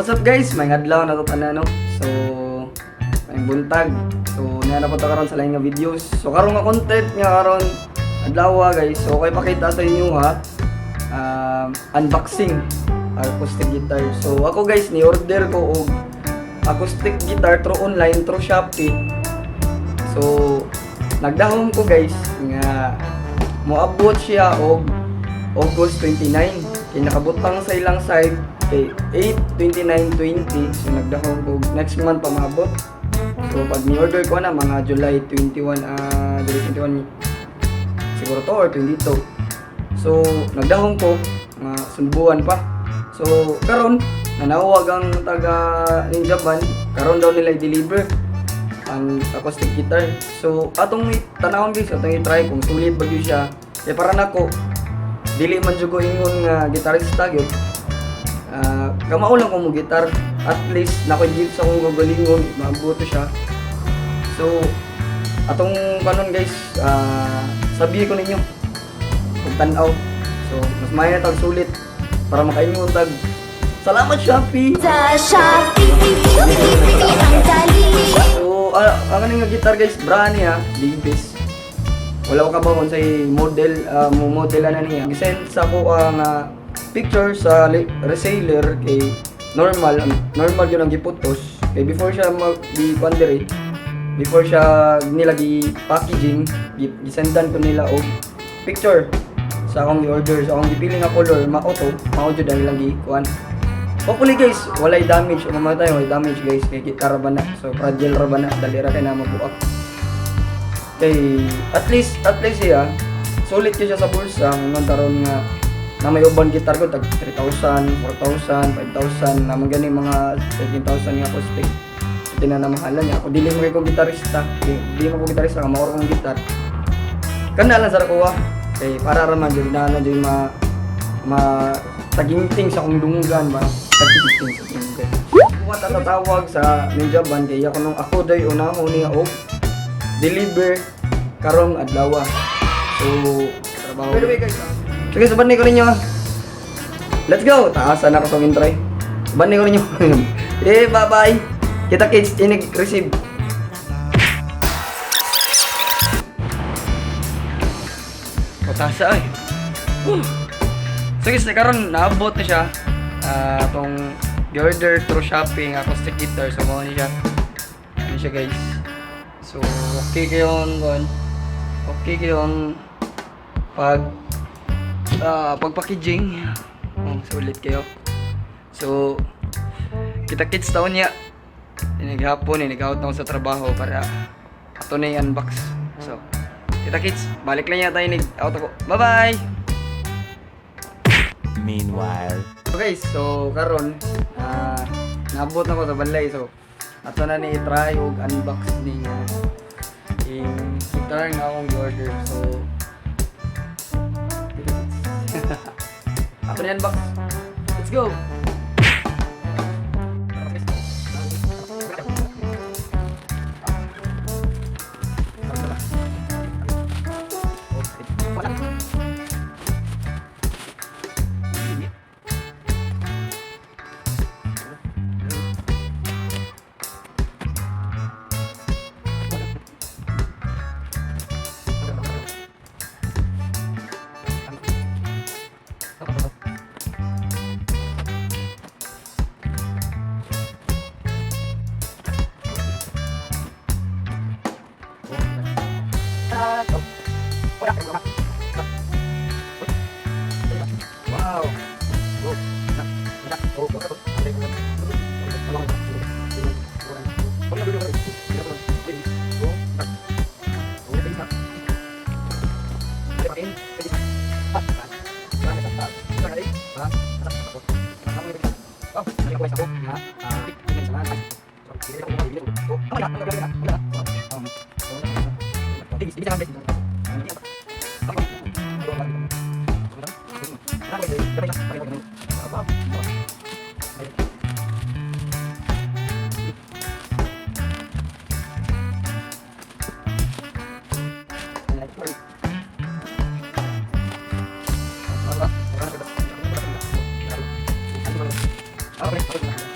what's up guys? May adlaw na to tanan no. So may buntag. So niya na po ta karon sa lain nga videos. So karon nga content nga karon adlaw guys. So kay pakita sa inyo ha. Unboxing acoustic guitar. So ako guys ni order ko og acoustic guitar through online through Shopee. So nagdahom ko guys nga moabot siya og August 29. Kaya nakabutang sa ilang site kay 8/29/20. So nagdahom ko next month pa maabot. So pag ni-order ko na mga July 21 July 21 siguro to or 22. So nagdahom ko mga sunbuan pa. So karon nanawag ang taga Ninja Band, karon daw nila i-deliver ang acoustic guitar. So atong tanawon guys, atong i-try kung sulit ba gyud siya. Kaya para nako dili man jud ko ingon nga gitarista gyud. Kamao lang ko mo gitar, at least nakoy sa akong gagalingon, mabuto siya. So atong kanon guys, sabihin ko ninyo kung tan-aw. So mas may tag sulit para makaingon tag salamat Shopee. Sa Shopee ang dali. So ang nga gitar guys, brand niya Davis. Wala ko kabawon sa model model ana niya. Gisend sa ko ang picture sa reseller kay normal yun ang giputos. Kay before siya mag-pandere, before siya nila gi-packaging, gisendan ko nila og picture sa akong i-order, sa akong gipiling nga color, mao jud ang ilang gikuan. Hopefully guys, walay damage o mamatay, walay damage guys kay gitar ba na. So fragile ra ba na, dali ra kay na mabuak. Kay at least siya sulit siya sa bulsa ngano taron nga na may uban gitar ko tag 3,000, 4,000, 5,000 na magani mga 17,000 nga acoustic. Tinanamahalan niya ako dili mo kay ko gitarista, di mo ko gitarista nga mao kong gitar. Kana lang sa kuha kay para ra man jud na jud ma taginting sa akong dungan ba taginting sa dungan. Kuha tatawag sa Ninja Band kay ako day unahon niya og deliver karong adlaw. So trabaho. Pero guys, sige saban ko ninyo. Let's go. Taasan ako sa intry. Saban ko ninyo. Bye bye. Kita kids ini receive. Tasa ay. Sige, karon naabot na siya. Tong order through Shopee acoustic guitar so mo ni siya. Ano siya guys. So okay kayon gon. Okay kayon pag-packaging. Sulit kayo. So kita kids taon niya. Inaghapon inagaut na sa trabaho para ato na i-unbox. So kita kids, balik lang yata yung out ako. Bye-bye! Meanwhile. Okay, so karon naabot na ko sa balay. So ato na ni try og unbox ning guitar nga akong order. So ato na unbox. Let's go! Wow.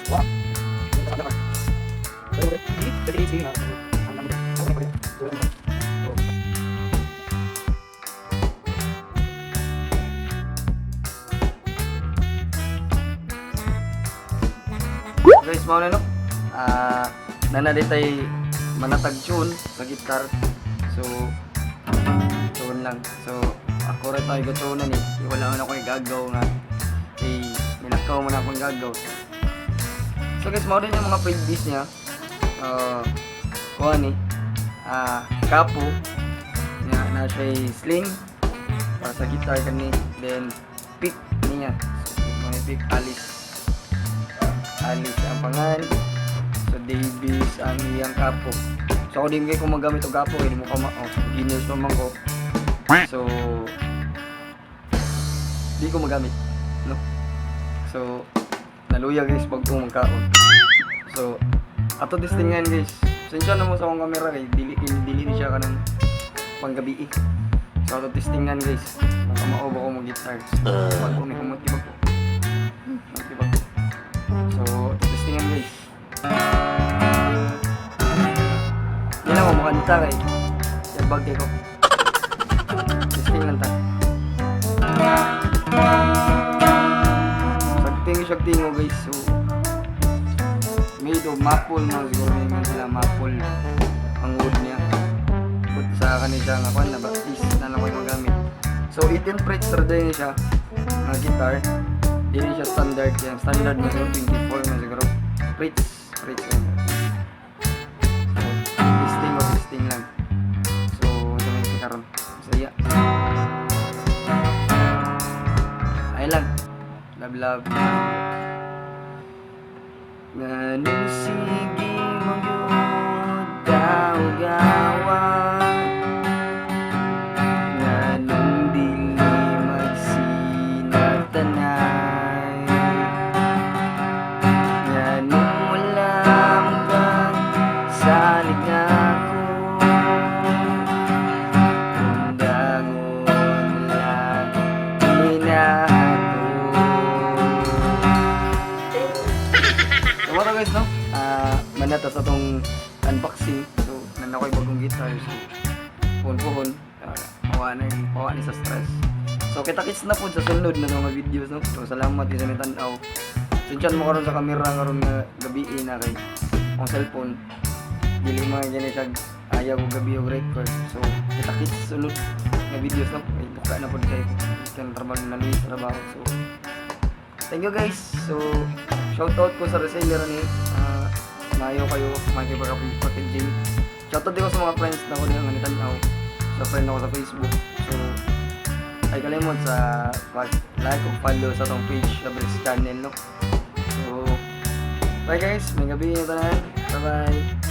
Wow. Guys, mao na no. Nanaditay manatag tune sa gitar. So tune lang. So ako rin tayo gatunan eh. Wala man ako gagaw nga. Nilakaw mo na akong gagaw. So guys, mao din yung mga previous niya. Kuha ni kapo na siya sling para sa gitar kani, then pick niya. So may pick Alice ang pangalan. So Davis ang iyang kapo. So ako din kayo kung magamit o kapo eh, di mo ka beginners naman ko. So di ko magamit, no? So naluya guys pag magkaon. So ato testingan guys. Sensya na mo sa akong camera kay dili ni siya kanang panggabi eh. So ato testingan guys. Makamao ba ko mag guitar. Pag ko may kumutibag ko. So testingan guys. Hindi lang ako makanta kay bag ko. Testing lang ta. Sagting mo guys. So made of maple na siguro yung sila maple ang wood niya. Put sa kanila nga kwan na baptis na lang ko yung magamit. So 18 frets din siya na guitar. Hindi siya standard yan. Standard na siguro 24 na siguro. Frets yan. So testing lang. So ito na yung karon. Saya. Ay lang. Love. Nganong sige magyud daw gawan, nganong dili magsinagtanay, nganong wala kang salig ako, undangon lang hinahato. So what guys no? Manata sa tong unboxing. So nanakoy bagong guitar. So puhon mawa ni sa stress. So kita-kits na po sa sunod na mga videos no. So salamat din sa mga tanaw. Sinsyan mo karon sa camera karon nga gabi na kay ang cellphone. Dili mga gani siya ayaw ko gabi og record. So kita-kits sunod nga videos no. Ay buka na pod kay kan trabaho na luis trabaho. So thank you guys. So shoutout ko sa reseller ni mayo kayo makikipag-packaging. Shoutout din ko sa mga friends na ko din ang nitanaw. Sa friend ako sa Facebook. So ay kalimot sa like o follow sa tong page sa Brisk channel no. So bye guys, may gabi na tanan. Bye bye.